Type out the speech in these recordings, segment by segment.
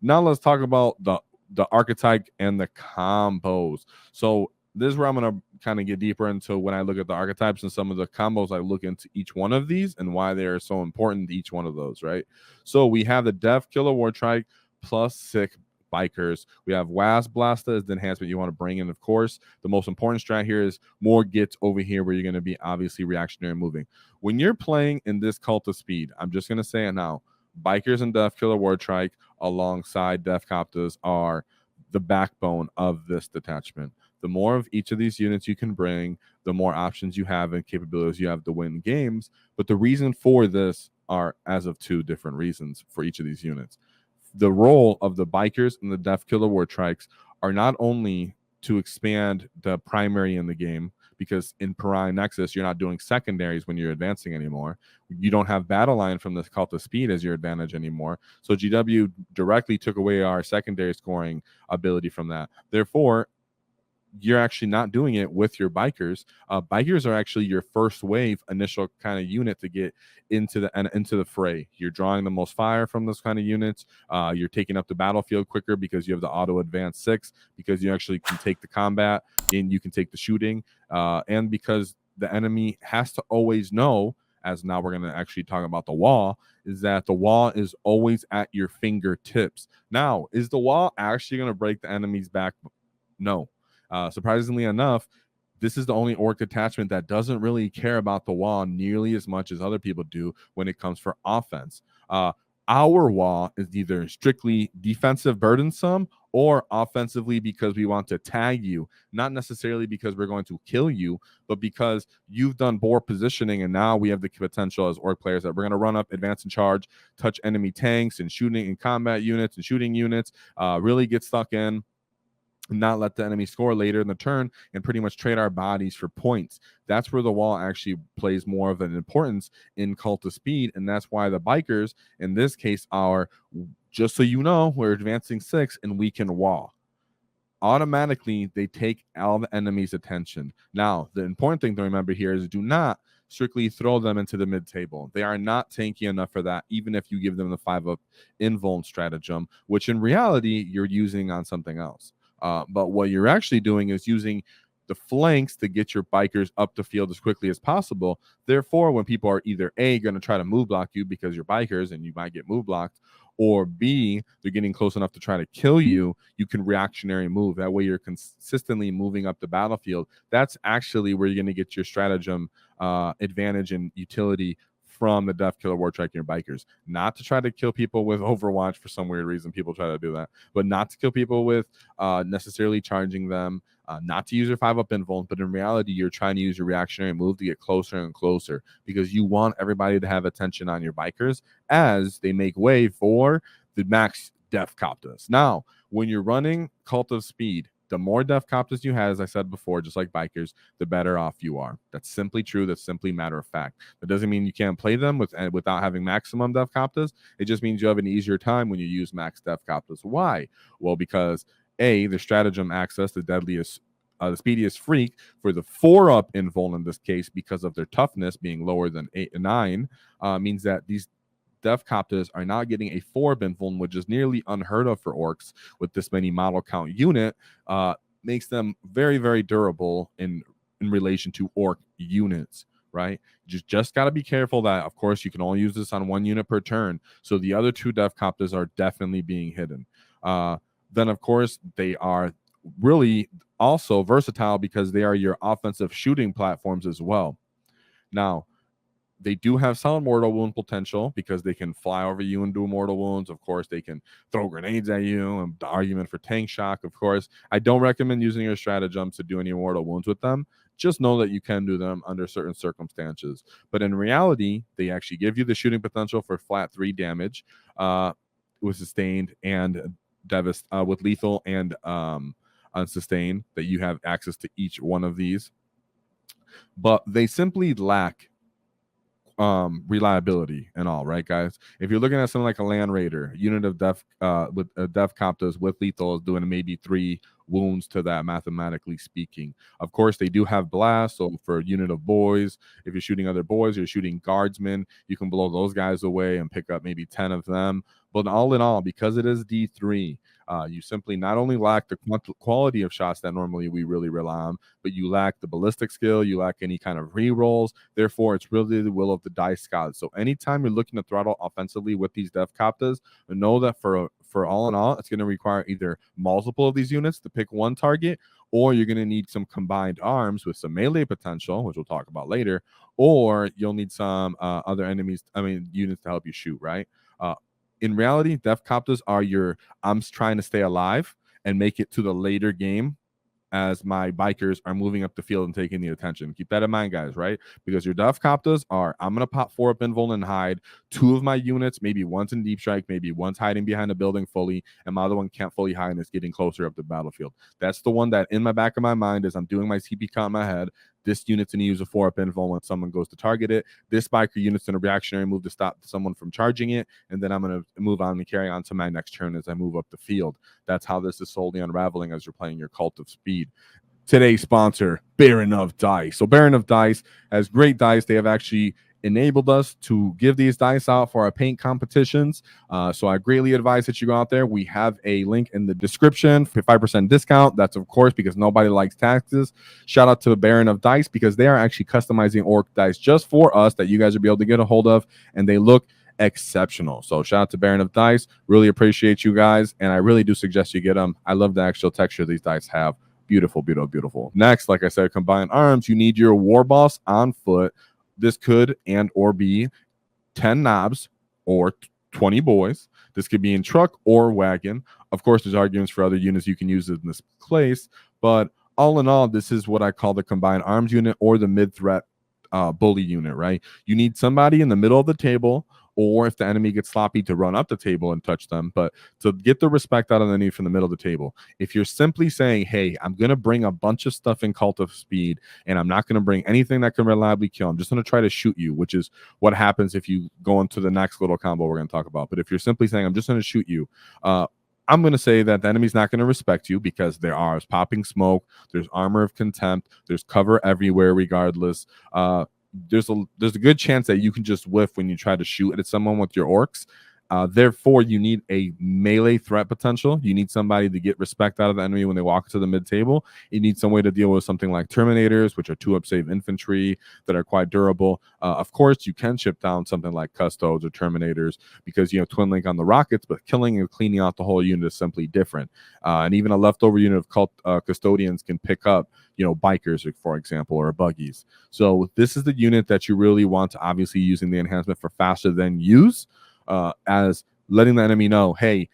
Now let's talk about the archetype and the combos. So this is where I'm going to kind of get deeper into when I look at the archetypes and some of the combos. I look into each one of these and why they are so important to each one of those, right? So we have the Def Killer War Trike plus sick bikers. We have Wasp Blaster as the enhancement you want to bring in. Of course, the most important strat here is more gets over here where you're going to be obviously reactionary moving. When you're playing in this Cult of Speed, I'm just going to say it now, bikers and Def Killer War Trike alongside Deffkoptas are the backbone of this detachment. The more of each of these units you can bring, the more options you have and capabilities you have to win games. But the reason for this are as of two different reasons for each of these units. The role of the bikers and the Def Killer War Trikes are not only to expand the primary in the game, because in Piranha Nexus, you're not doing secondaries when you're advancing anymore. You don't have Battle Line from the Cult of Speed as your advantage anymore. So GW directly took away our secondary scoring ability from that. Therefore, you're actually not doing it with your bikers. Bikers are actually your first wave initial kind of unit to get into the fray. You're drawing the most fire from those kind of units. You're taking up the battlefield quicker because you have the auto advance 6, because you actually can take the combat and you can take the shooting, and because the enemy has to always know, as now we're going to actually talk about the wall, is that the wall is always at your fingertips. Now, is the wall actually going to break the enemy's back? No. Surprisingly enough, this is the only orc detachment that doesn't really care about the wall nearly as much as other people do when it comes for offense. Our wall is either strictly defensive burdensome or offensively because we want to tag you, not necessarily because we're going to kill you, but because you've done bore positioning, and now we have the potential as orc players that we're going to run up, advance and charge, touch enemy tanks and shooting and combat units and shooting units, really get stuck in, not let the enemy score later in the turn, and pretty much trade our bodies for points. That's where the wall actually plays more of an importance in Cult of Speed, and that's why the bikers in this case are, just so you know, we're advancing 6 and we can wall. Automatically, they take all the enemy's attention. Now, the important thing to remember here is do not strictly throw them into the mid table. They are not tanky enough for that, even if you give them the 5-up invuln stratagem, which in reality you're using on something else. But what you're actually doing is using the flanks to get your bikers up the field as quickly as possible. Therefore, when people are either A, going to try to move block you because you're bikers and you might get move blocked, or B, they're getting close enough to try to kill you, you can reactionary move. That way you're consistently moving up the battlefield. That's actually where you're going to get your stratagem advantage and utility from the Def Killer War Trike and your bikers. Not to try to kill people with Overwatch for some weird reason. People try to do that. But not to kill people with necessarily charging them. Not to use your 5-up invuln. But in reality, you're trying to use your reactionary move to get closer and closer, because you want everybody to have attention on your bikers as they make way for the max Deffkoptas. Now, when you're running Cult of Speed, the more Deffkoptas you have, as I said before, just like bikers, the better off you are. That's simply true. That's simply matter of fact. That doesn't mean you can't play them without having maximum Deffkoptas. It just means you have an easier time when you use max Deffkoptas. Why? Well, because A, the stratagem access, the deadliest, the speediest freak for the 4-up invuln in this case, because of their toughness being lower than 8 and 9, means that these Deffkoptas are not getting a 4-up invuln, which is nearly unheard of for orcs with this many model count unit. Makes them very, very durable in relation to orc units, right? Just got to be careful that, of course, you can only use this on 1 unit per turn. So the other 2 Deffkoptas are definitely being hidden. Then, of course, they are really also versatile because they are your offensive shooting platforms as well. Now, they do have solid mortal wound potential because they can fly over you and do mortal wounds. Of course, they can throw grenades at you, and the argument for tank shock, of course. I don't recommend using your stratagems to do any mortal wounds with them. Just know that you can do them under certain circumstances. But in reality, they actually give you the shooting potential for flat 3 damage with sustained and with lethal and unsustained, that you have access to each one of these. But they simply lack reliability and all, right, guys? If you're looking at something like a Land Raider unit of Deffkoptas with lethal is doing maybe 3 wounds to that, mathematically speaking. Of course, they do have blast, so for a unit of boys, if you're shooting other boys, you're shooting guardsmen, you can blow those guys away and pick up maybe 10 of them. But all in all, because it is D3, you simply not only lack the quality of shots that normally we really rely on, but you lack the ballistic skill, you lack any kind of re-rolls. Therefore, it's really the will of the dice god. So anytime you're looking to throttle offensively with these Deffkoptas, know that for all in all, it's going to require either multiple of these units to pick one target, or you're going to need some combined arms with some melee potential, which we'll talk about later, or you'll need some other units to help you shoot, right? In reality, Deffkoptas are your I'm trying to stay alive and make it to the later game as my bikers are moving up the field and taking the attention. Keep that in mind, guys, right? Because your Deffkoptas are, I'm going to pop 4 up invuln and hide. 2 of my units, maybe one's in deep strike, maybe one's hiding behind a building fully, and my other one can't fully hide and is getting closer up the battlefield. That's the one that in my back of my mind is I'm doing my CP count in my head. This unit's going to use a 4 up invuln when someone goes to target it. This biker unit's in a reactionary move to stop someone from charging it, and then I'm going to move on and carry on to my next turn as I move up the field. That's how this is slowly unraveling as you're playing your Cult of Speed. Today's sponsor, Baron of Dice. So Baron of Dice has great dice. They have actually enabled us to give these dice out for our paint competitions. So I greatly advise that you go out there. We have a link in the description for 5% discount. That's, of course, because nobody likes taxes. Shout out to Baron of Dice because they are actually customizing orc dice just for us that you guys will be able to get a hold of, and they look exceptional. So shout out to Baron of Dice. Really appreciate you guys, and I really do suggest you get them. I love the actual texture these dice have. Beautiful, beautiful, beautiful. Next, like I said, combined arms, you need your war boss on foot. This could and or be 10 knobs or 20 boys. This could be in truck or wagon. Of course, there's arguments for other units you can use in this place, but all in all, this is what I call the combined arms unit or the mid-threat bully unit, right? You need somebody in the middle of the table, or if the enemy gets sloppy, to run up the table and touch them, but to get the respect out of the enemy from the middle of the table. If you're simply saying, hey, I'm going to bring a bunch of stuff in Cult of Speed, and I'm not going to bring anything that can reliably kill, I'm just going to try to shoot you, which is what happens if you go into the next little combo we're going to talk about. But if you're simply saying, I'm just going to shoot you, I'm going to say that the enemy's not going to respect you because there are popping smoke, there's armor of contempt, there's cover everywhere regardless. There's a good chance that you can just whiff when you try to shoot at someone with your orcs. Therefore, you need a melee threat potential. You need somebody to get respect out of the enemy when they walk to the mid table. You need some way to deal with something like Terminators, which are 2-up save infantry that are quite durable. Of course, you can chip down something like Custodes or Terminators because you have Twin Link on the rockets, but killing and cleaning out the whole unit is simply different. And even a leftover unit of cult custodians can pick up, bikers, for example, or buggies. So this is the unit that you really want to obviously using the enhancement for faster than use. As letting the enemy know, hey,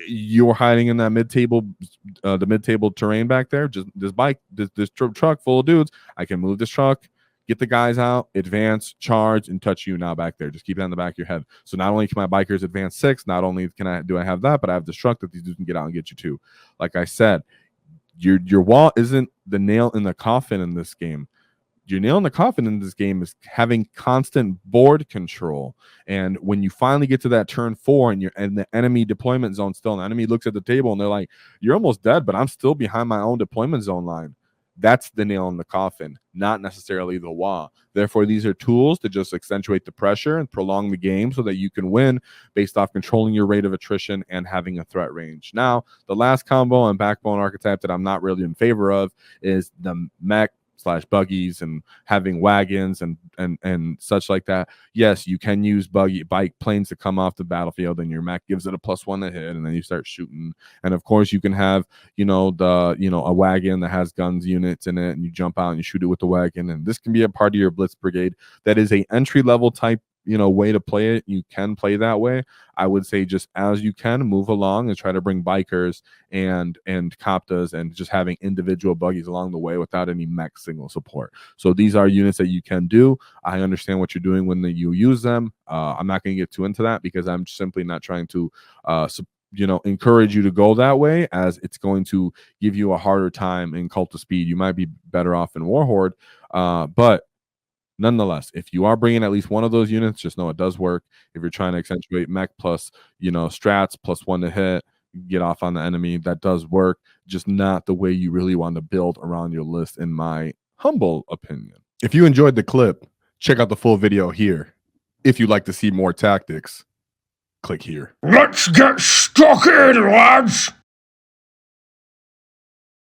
you're hiding in that mid-table, the mid-table terrain back there. Just this truck full of dudes. I can move this truck, get the guys out, advance, charge, and touch you now back there. Just keep it on the back of your head. So not only can my bikers advance 6, not only do I have that, but I have this truck that these dudes can get out and get you too. Like I said, your wall isn't the nail in the coffin in this game. Your nail in the coffin in this game is having constant board control. And when you finally get to that turn 4 and the enemy deployment zone still, and the enemy looks at the table and they're like, you're almost dead, but I'm still behind my own deployment zone line. That's the nail in the coffin, not necessarily the WAAAGH. Therefore, these are tools to just accentuate the pressure and prolong the game so that you can win based off controlling your rate of attrition and having a threat range. Now, the last combo and backbone archetype that I'm not really in favor of is the mech / buggies and having wagons and such like that. Yes, you can use bike planes to come off the battlefield, and your mech gives it a +1 to hit, and then you start shooting. And of course, you can have a wagon that has guns units in it, and you jump out and you shoot it with the wagon. And this can be a part of your blitz brigade. That is a entry level type way to play it. You can play that way. I would say just as you can move along and try to bring bikers and Koptas and just having individual buggies along the way without any mech single support. So these are units that you can do. I understand what you're doing when you use them. I'm not going to get too into that because I'm simply not trying to encourage you to go that way, as it's going to give you a harder time in Cult of Speed. You might be better off in Warhorde, but nonetheless, if you are bringing at least one of those units, just know it does work. If you're trying to accentuate mech plus, strats +1 to hit, get off on the enemy, that does work. Just not the way you really want to build around your list, in my humble opinion. If you enjoyed the clip, check out the full video here. If you'd like to see more tactics, click here. Let's get stuck in, lads!